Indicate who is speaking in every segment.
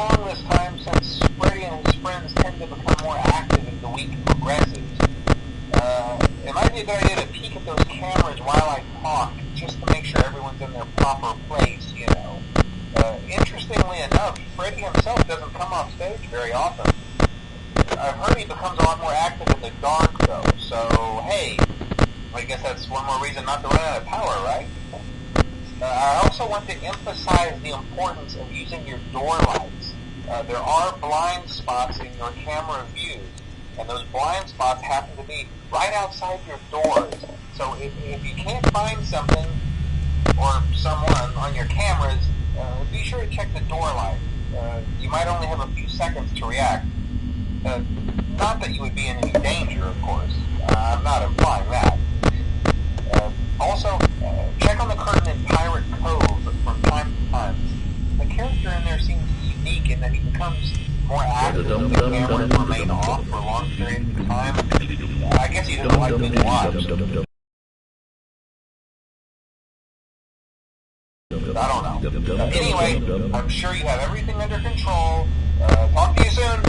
Speaker 1: along this time since Freddy and his friends tend to become more active as the week progresses. It might be a good idea to peek at those cameras while I talk, just to make sure everyone's in their proper place, you know. Interestingly enough, Freddy himself doesn't come off stage very often. I've heard he becomes a lot more active in the dark, though, so hey, I guess that's one more reason not to run out of power, right? I also want to emphasize the importance of using your door lights. There are blind spots in your camera views, and those blind spots happen to be right outside your doors. So if you can't find something or someone on your cameras, be sure to check the door light. You might only have a few seconds to react. Not that you would be in any danger, of course. I'm not implying that. Also, check on the curtain in Pirate Cove from time to time. The character in there seems unique in that he becomes more active if the cameras remain off for long periods of time. I guess he doesn't like being watched. I don't know. Anyway, I'm sure you have everything under control. Talk to you soon.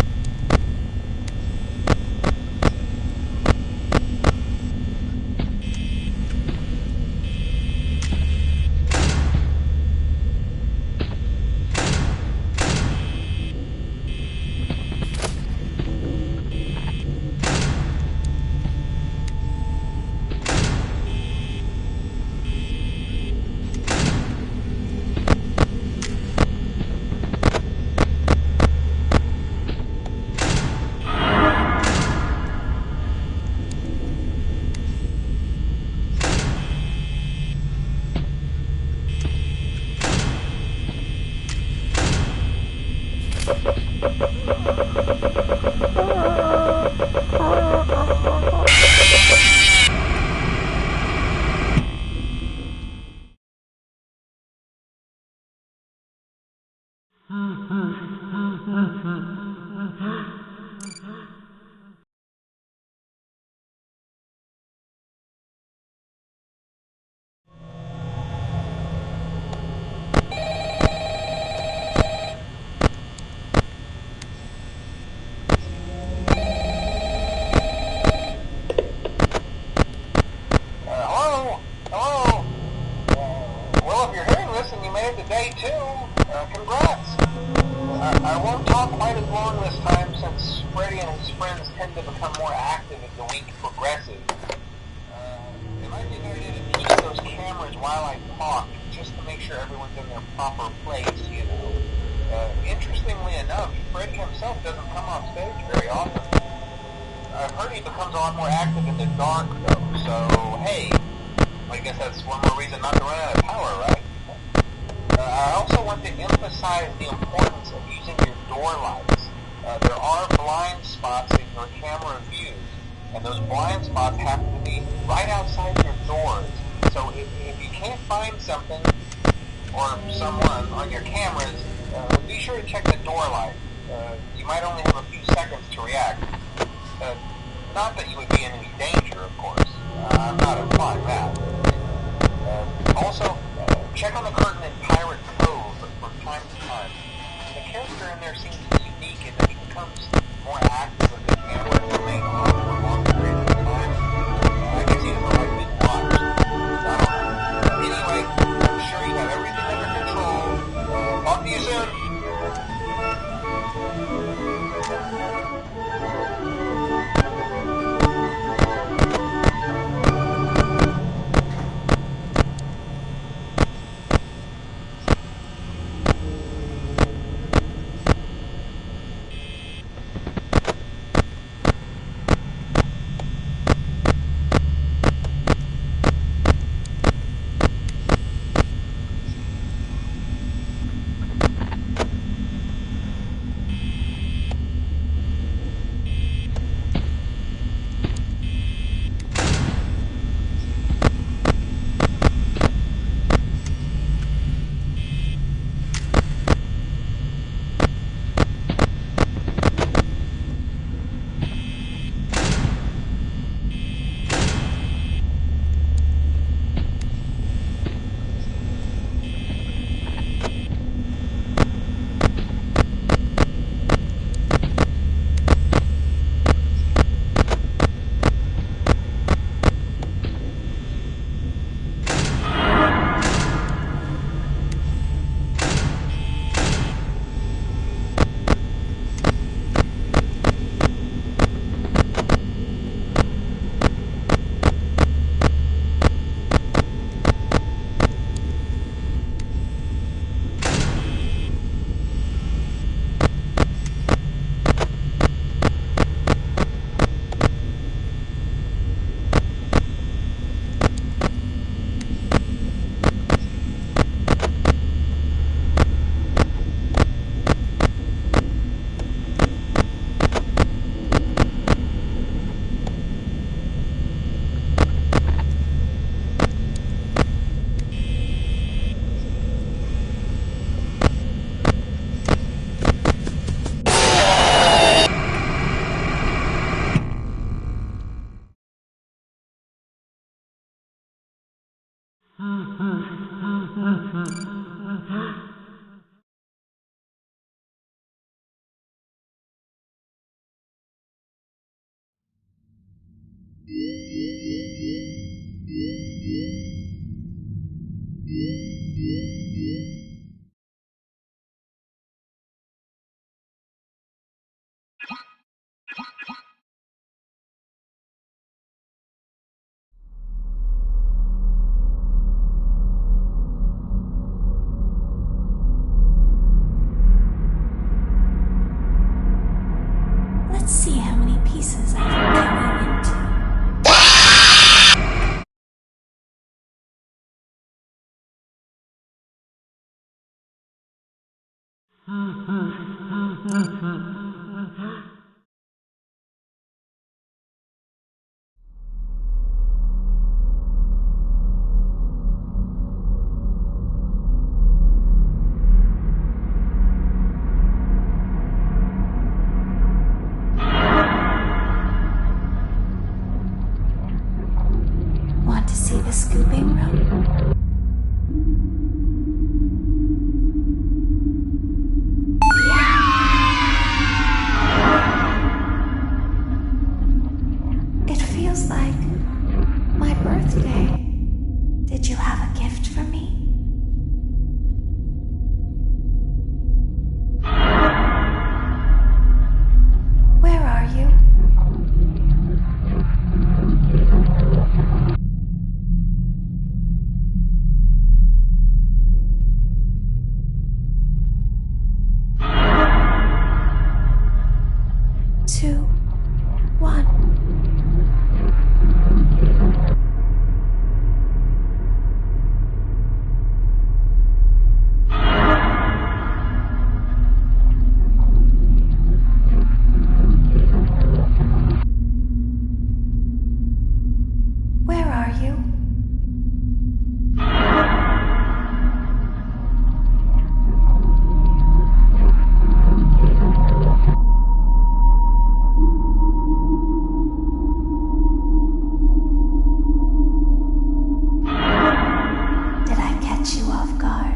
Speaker 1: Interestingly enough, Freddy himself doesn't come off stage very often. I've heard he becomes a lot more active in the dark, though, so hey, I guess that's one more reason not to run out of power, right? I also want to emphasize the importance of using your door lights. There are blind spots in your camera views, and those blind spots happen to be right outside your doors. So if you can't find something or someone on your cameras, be sure to check the door light. You might only have a few seconds to react. Not that you would be in any danger, of course. I'm not implying that. Also, check on the curtain in Pirate Cove from time to time. The character in there seems unique in that he becomes more active with the camera and remain on for long periods of time. I guess he doesn't like being watched. I don't know. Anyway, I'm sure you have everything under control. Talk to you soon.
Speaker 2: Let's see how many pieces I can carry into. Want to see the scooping room? It feels like my birthday. Did you have a gift for me? Where are you? Two, one. Where are you? Did I catch you off guard?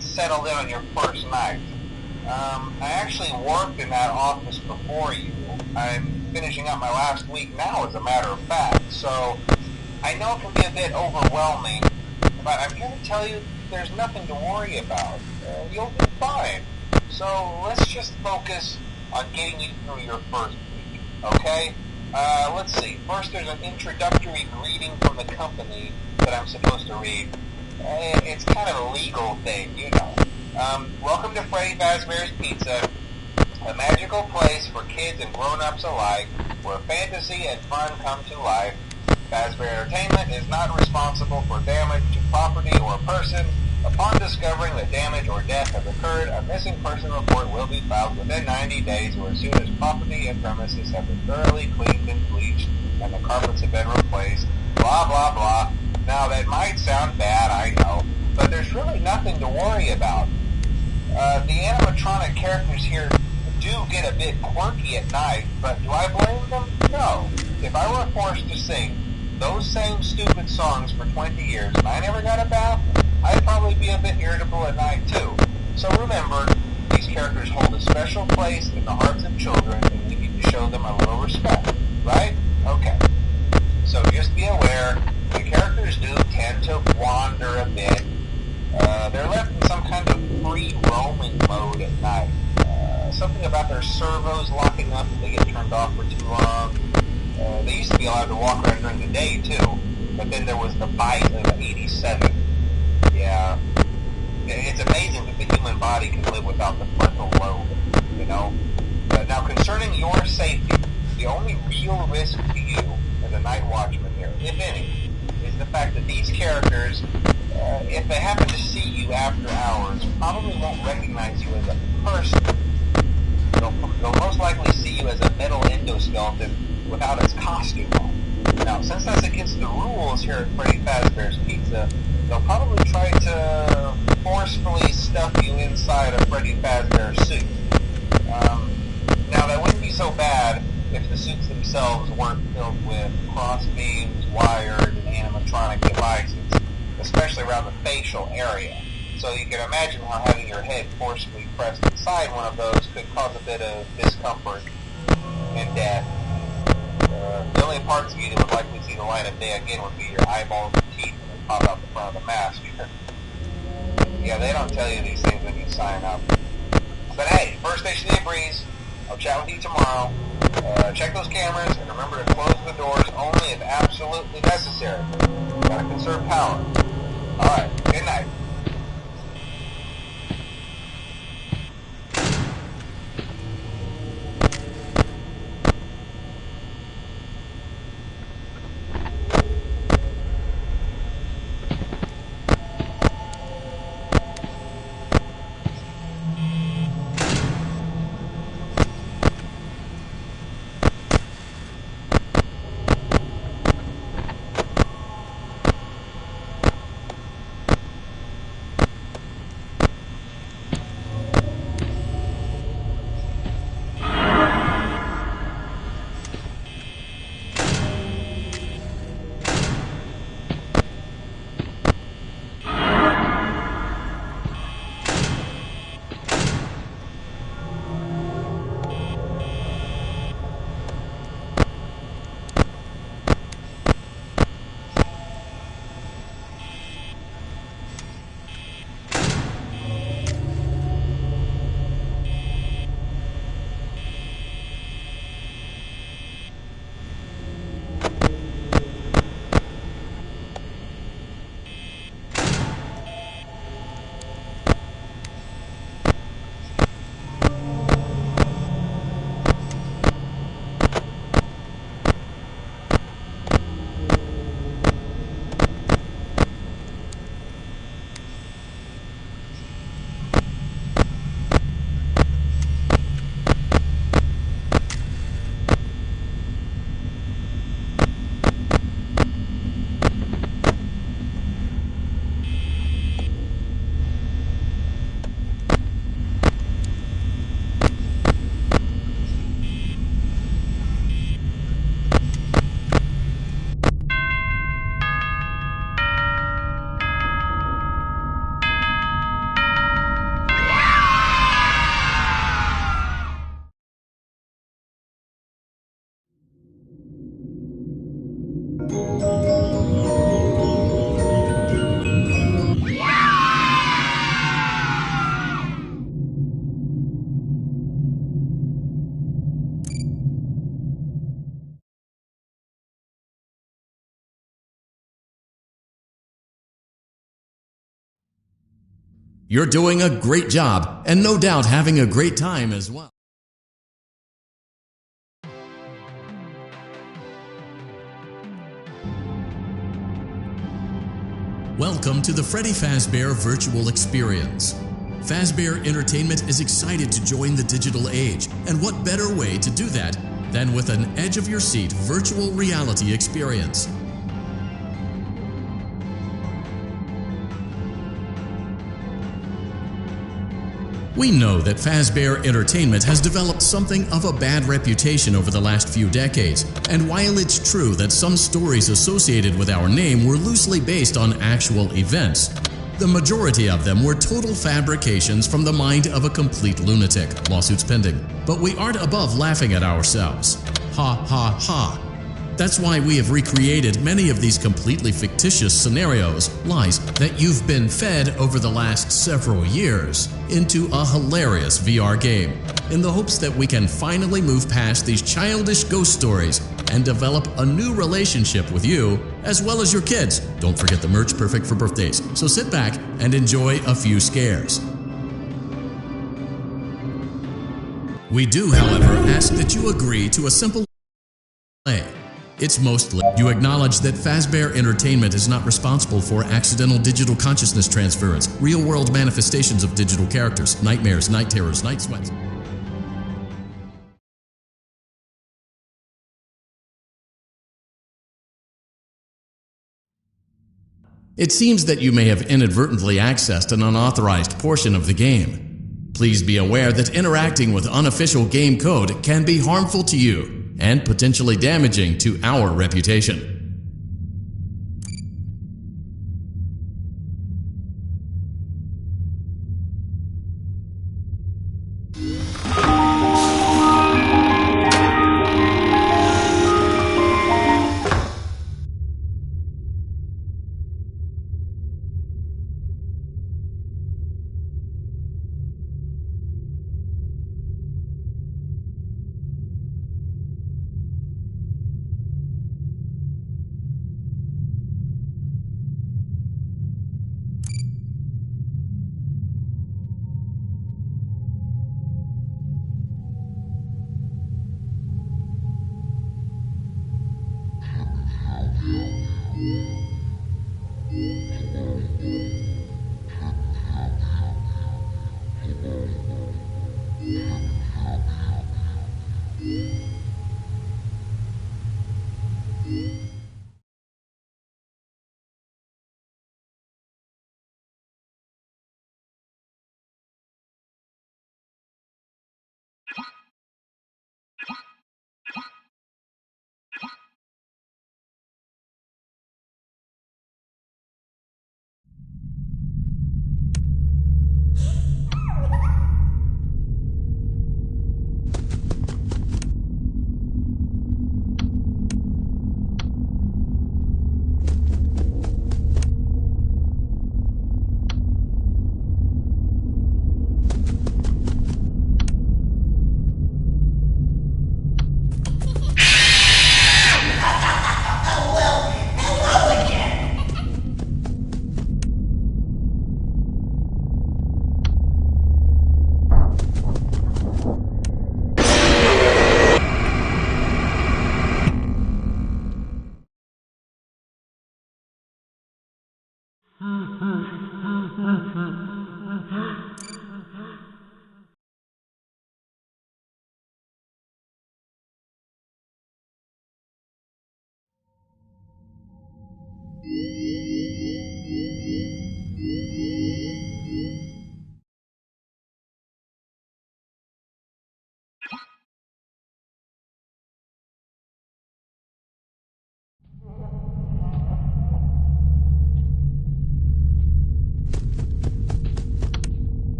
Speaker 1: get settled in on your first night. I actually worked in that office before you. I'm finishing up my last week now, as a matter of fact, so I know it can be a bit overwhelming, but I'm here to tell you there's nothing to worry about. You'll be fine. So let's just focus on getting you through your first week, okay? Let's see. First, there's an introductory greeting from the company that I'm supposed to read. It's kind of a legal thing, you know. Welcome to Freddy Fazbear's Pizza, a magical place for kids and grown-ups alike, where fantasy and fun come to life. Fazbear Entertainment is not responsible for damage to property or person. Upon discovering that damage or death has occurred, a missing person report will be filed within 90 days or as soon as property and premises have been thoroughly cleaned and bleached and the carpets have been replaced. Blah, blah, blah. Now, that might sound bad, I know, but there's really nothing to worry about. The animatronic characters here do get a bit quirky at night, but do I blame them? No. If I were forced to sing those same stupid songs for 20 years and I never got a bath, I'd probably be a bit irritable at night too. So remember, these characters hold a special place in the hearts of children and we need to show them a little respect, right? Okay. So just be aware, the characters do tend to wander a bit. They're left in some kind of free roaming mode at night. Something about their servos locking up if they get turned off for too long. They used to be allowed to walk around during the day too, but then there was the bite of 87. Yeah, it's amazing that the human body can live without the frontal lobe, you know. Now, concerning your safety, the only real risk to you as a night watchman here, if any, is the fact that these characters, if they happen to see you after hours, probably won't recognize you as a person. They'll most likely see you as a metal endoskeleton without its costume on. Now, since that's against the rules here at Freddy Fazbear's Pizza, they'll probably try to forcefully stuff you inside a Freddy Fazbear suit. Now, that wouldn't be so bad if the suits themselves weren't filled with cross beams, wired, and animatronic devices, especially around the facial area. So you can imagine how having your head forcibly pressed inside one of those could cause a bit of discomfort and death. The only parts of you that would likely see the light of day again would be your eyeballs and teeth when they pop out the front of the mask. Yeah, they don't tell you these things when you sign up. But hey, first station of the breeze. I'll chat with you tomorrow. Check those cameras and remember to close the doors only if absolutely necessary. Gotta conserve power. Alright, good night.
Speaker 3: You're doing a great job, and no doubt having a great time as well. Welcome to the Freddy Fazbear Virtual Experience. Fazbear Entertainment is excited to join the digital age, and what better way to do that than with an edge-of-your-seat virtual reality experience. We know that Fazbear Entertainment has developed something of a bad reputation over the last few decades, and while it's true that some stories associated with our name were loosely based on actual events, the majority of them were total fabrications from the mind of a complete lunatic, lawsuits pending. But we aren't above laughing at ourselves. Ha ha ha. That's why we have recreated many of these completely fictitious scenarios, lies that you've been fed over the last several years, into a hilarious VR game, in the hopes that we can finally move past these childish ghost stories and develop a new relationship with you, as well as your kids. Don't forget the merch, perfect for birthdays. So sit back and enjoy a few scares. We do, however, ask that you agree to a simple play. It's mostly you acknowledge that Fazbear Entertainment is not responsible for accidental digital consciousness transference, real-world manifestations of digital characters, nightmares, night terrors, night sweats. It seems that you may have inadvertently accessed an unauthorized portion of the game. Please be aware that interacting with unofficial game code can be harmful to you and potentially damaging to our reputation.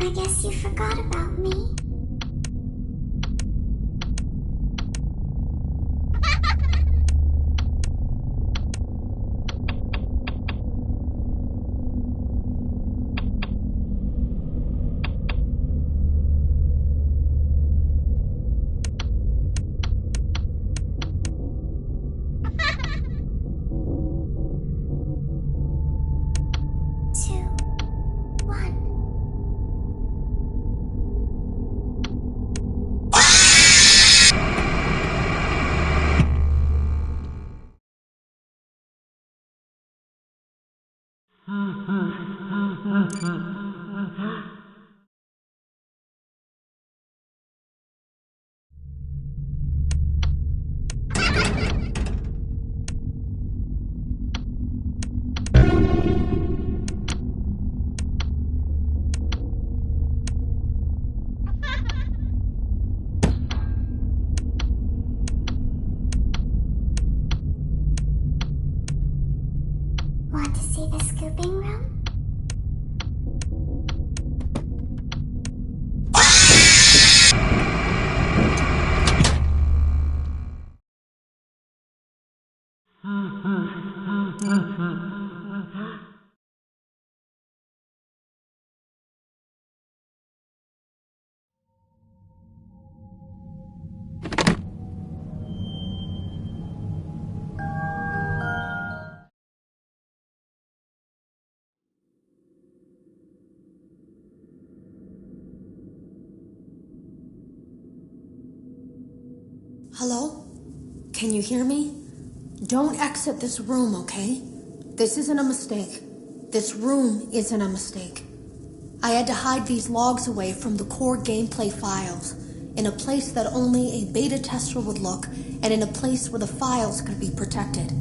Speaker 2: I guess you forgot about me. Two, one. Want to see the scooping room?
Speaker 4: Hello? Can you hear me? Don't exit this room, okay? This isn't a mistake. This room isn't a mistake. I had to hide these logs away from the core gameplay files, in a place that only a beta tester would look, and in a place where the files could be protected.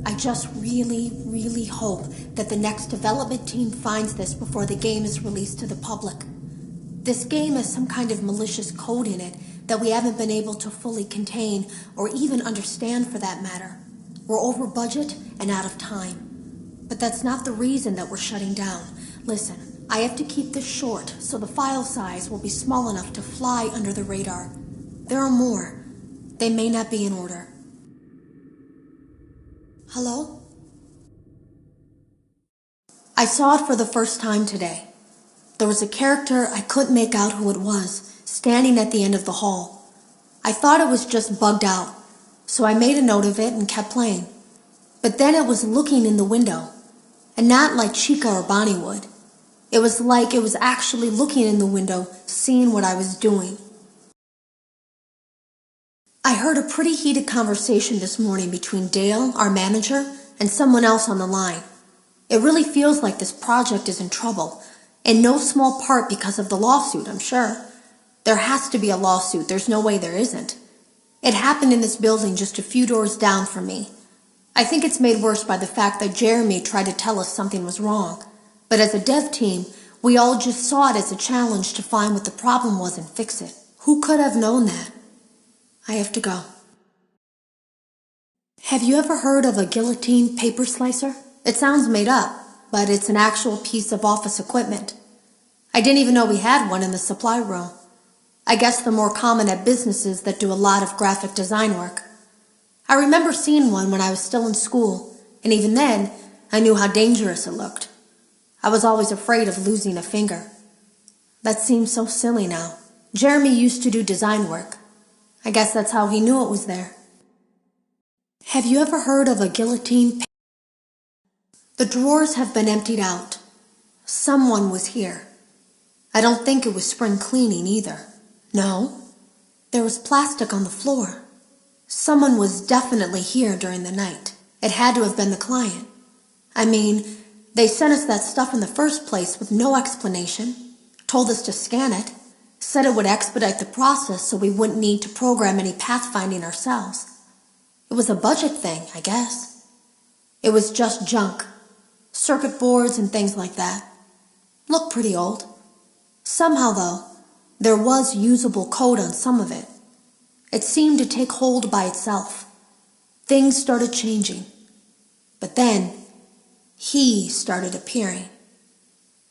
Speaker 4: I just really hope that the next development team finds this before the game is released to the public. This game has some kind of malicious code in it that we haven't been able to fully contain or even understand for that matter. We're over budget and out of time. But that's not the reason that we're shutting down. Listen, I have to keep this short so the file size will be small enough to fly under the radar. There are more. They may not be in order. Hello? I saw it for the first time today. There was a character I couldn't make out who it was, standing at the end of the hall. I thought it was just bugged out, so I made a note of it and kept playing. But then it was looking in the window, and not like Chica or Bonnie would. It was like it was actually looking in the window, seeing what I was doing. I heard a pretty heated conversation this morning between Dale, our manager, and someone else on the line. It really feels like this project is in trouble, in no small part because of the lawsuit, I'm sure. There has to be a lawsuit, there's no way there isn't. It happened in this building just a few doors down from me. I think it's made worse by the fact that Jeremy tried to tell us something was wrong. But as a dev team, we all just saw it as a challenge to find what the problem was and fix it. Who could have known that? I have to go. Have you ever heard of a guillotine paper slicer? It sounds made up, but it's an actual piece of office equipment. I didn't even know we had one in the supply room. I guess they're more common at businesses that do a lot of graphic design work. I remember seeing one when I was still in school, and even then, I knew how dangerous it looked. I was always afraid of losing a finger. That seems so silly now. Jeremy used to do design work. I guess that's how he knew it was there. Have you ever heard of a guillotine? The drawers have been emptied out. Someone was here. I don't think it was spring cleaning either. No, there was plastic on the floor. Someone was definitely here during the night. It had to have been the client. I mean, they sent us that stuff in the first place with no explanation, told us to scan it, said it would expedite the process so we wouldn't need to program any pathfinding ourselves. It was a budget thing, I guess. It was just junk. Circuit boards and things like that. Looked pretty old. Somehow, though, there was usable code on some of it. It seemed to take hold by itself. Things started changing. But then, he started appearing.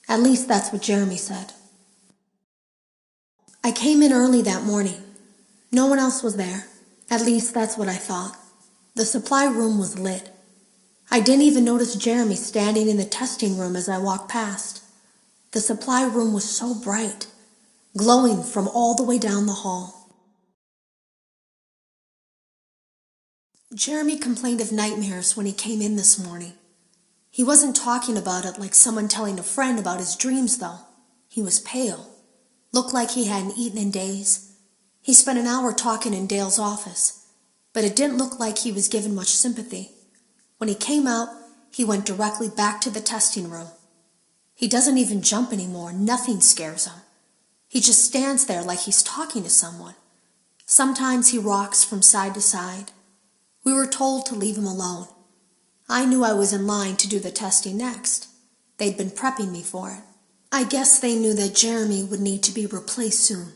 Speaker 4: At least that's what Jeremy said. I came in early that morning. No one else was there. At least that's what I thought. The supply room was lit. I didn't even notice Jeremy standing in the testing room as I walked past. The supply room was so bright, glowing from all the way down the hall. Jeremy complained of nightmares when he came in this morning. He wasn't talking about it like someone telling a friend about his dreams, though. He was pale. Looked like he hadn't eaten in days. He spent an hour talking in Dale's office, but it didn't look like he was given much sympathy. When he came out, he went directly back to the testing room. He doesn't even jump anymore. Nothing scares him. He just stands there like he's talking to someone. Sometimes he rocks from side to side. We were told to leave him alone. I knew I was in line to do the testing next. They'd been prepping me for it. I guess they knew that Jeremy would need to be replaced soon.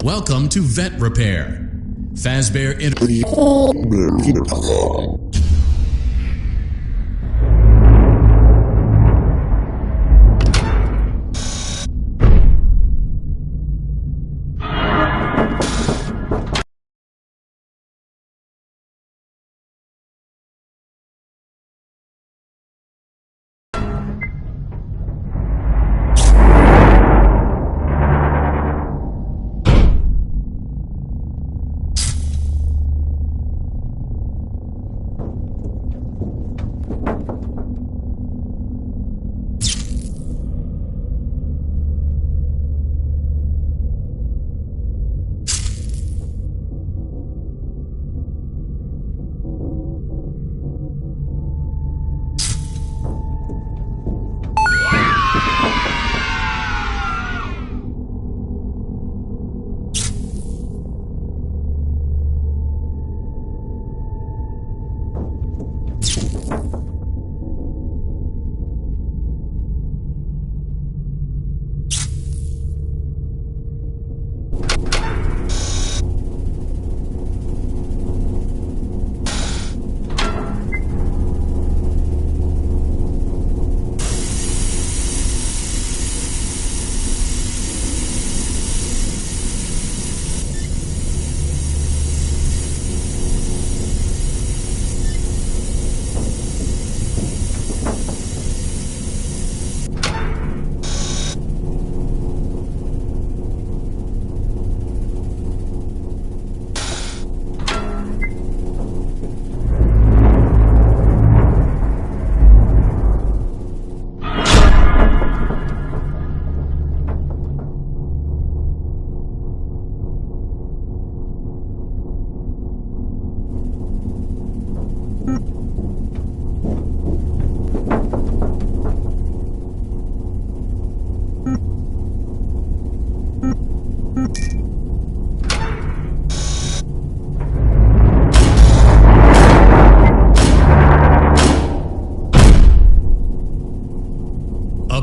Speaker 3: Welcome to Vet Repair. Fazbear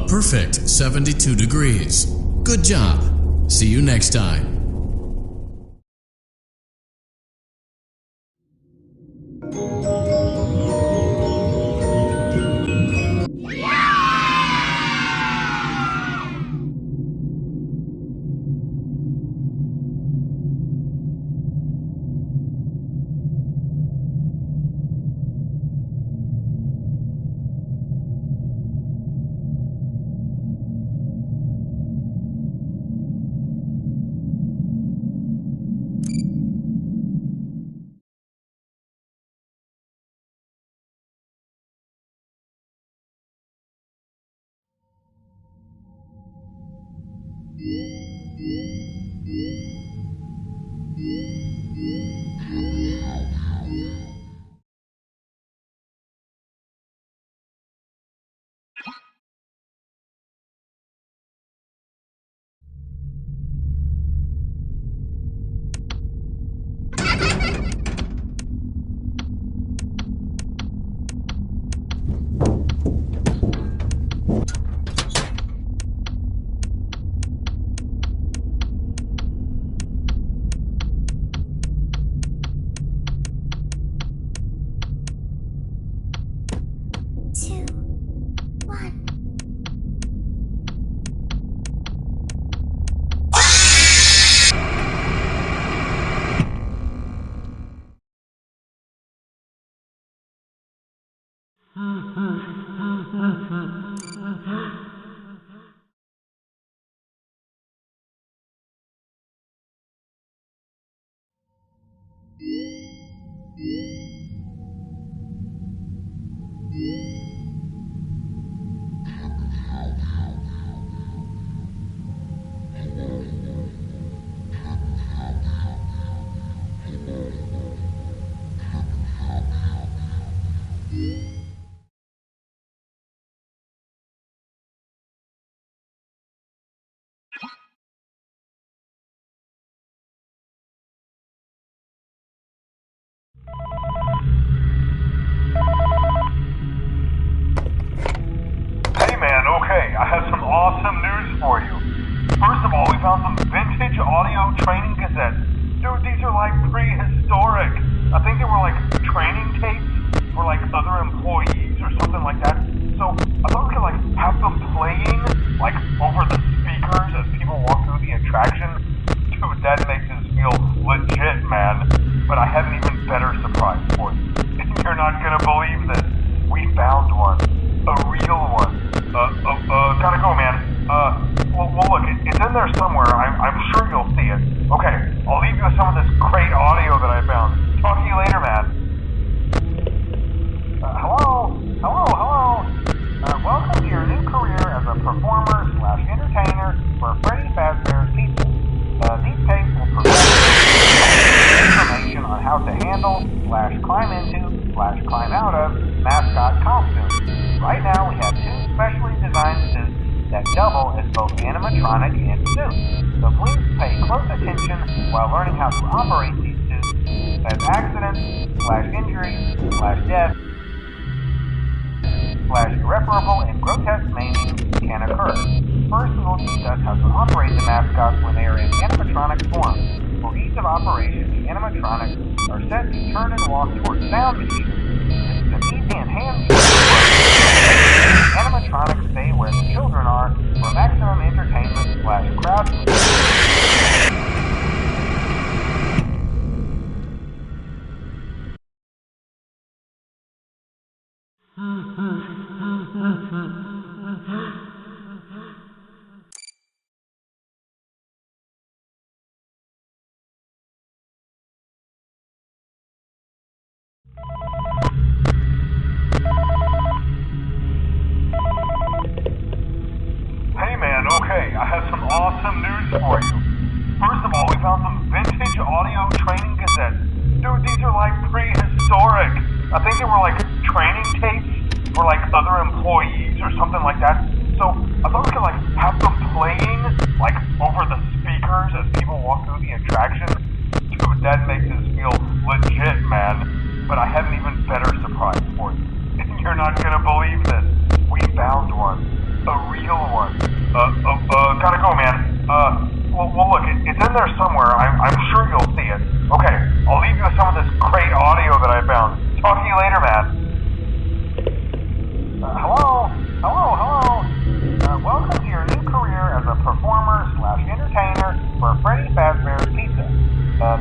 Speaker 3: A perfect 72 degrees. Good job. See you next time.
Speaker 5: Hey man, okay, I have some awesome news for you. First of all, we found some vintage audio training cassettes. Dude, these are like prehistoric. I think they were like training tapes for like other employees or something like that. So I thought we could like have them playing like over the speakers as people walk through the attraction. Dude, that makes us feel legit, man. But I have an even better surprise for you. You're not gonna believe this. We found one. A real one. Gotta go, man. Well, look, it's in there somewhere. I'm sure you'll see it. Okay, I'll leave you with some of this great audio that I found. Talk to you later, man. Hello? Welcome to your new career as a performer/entertainer for Freddy Fazbear's Pizza. These tapes will provide information on how to handle/climb into/climb out of mascot costumes. Right now, we have two specially designed suits that double as both animatronic and suit. So please pay close attention while learning how to operate these suits, as accidents/injury/death/irreparable and grotesque maiming can occur. First, we will discuss how to operate the mascots when they are in animatronic form. For ease of operation, the animatronics are set to turn and walk towards sound machines. This is an easy and handy way to work. Animatronics stay where the children are for maximum entertainment/crowd Hey man, okay, I have some awesome news for you. First of all, we found some vintage audio training cassettes. Dude, these are like prehistoric. I think they were like training tapes for like other employees or something like that. So I thought we could like have them playing like over the speakers as people walk through the attraction. Dude, that makes us feel legit, man. But I have an even better surprise for you. You're not gonna believe this. We found one. A real overboard. Gotta go, man. Well, look, it's in there somewhere. I'm sure you'll see it. Okay, I'll leave you with some of this great audio that I found. Talk to you later, man. Hello? Welcome to your new career as a performer/entertainer for Freddy Fazbear's Pizza.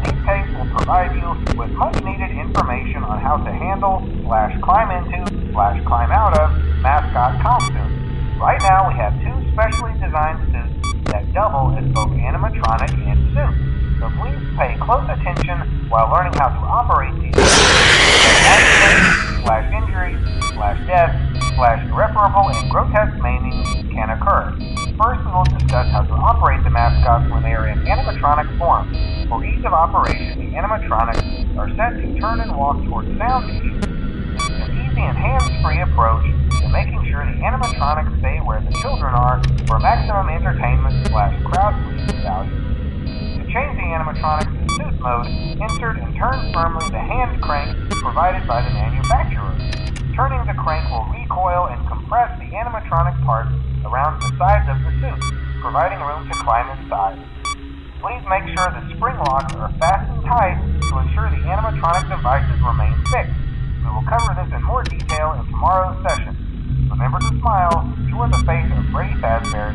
Speaker 5: These tapes will provide you with much-needed information on how to handle/climb into/climb out of mascot costumes. Right now, we have 2 specially designed suits that double as both animatronic and suit. So please pay close attention while learning how to operate these accidents/injury/death/irreparable and grotesque maiming can occur. First, we will discuss how to operate the mascots when they are in animatronic form. For ease of operation, the animatronics are set to turn and walk towards sound issues. This is an easy and hands-free approach to making sure the animatronics stay where the children are for maximum entertainment/crowd pleasing value. To change the animatronics to suit mode, insert and turn firmly the hand crank provided by the manufacturer. Turning the crank will recoil and compress the animatronic parts around the sides of the suit, providing room to climb inside. Please make sure the spring locks are fastened tight to ensure the animatronic devices remain fixed. We will cover this in more detail in tomorrow's session. Remember to smile. You are the face of Freddy Fazbear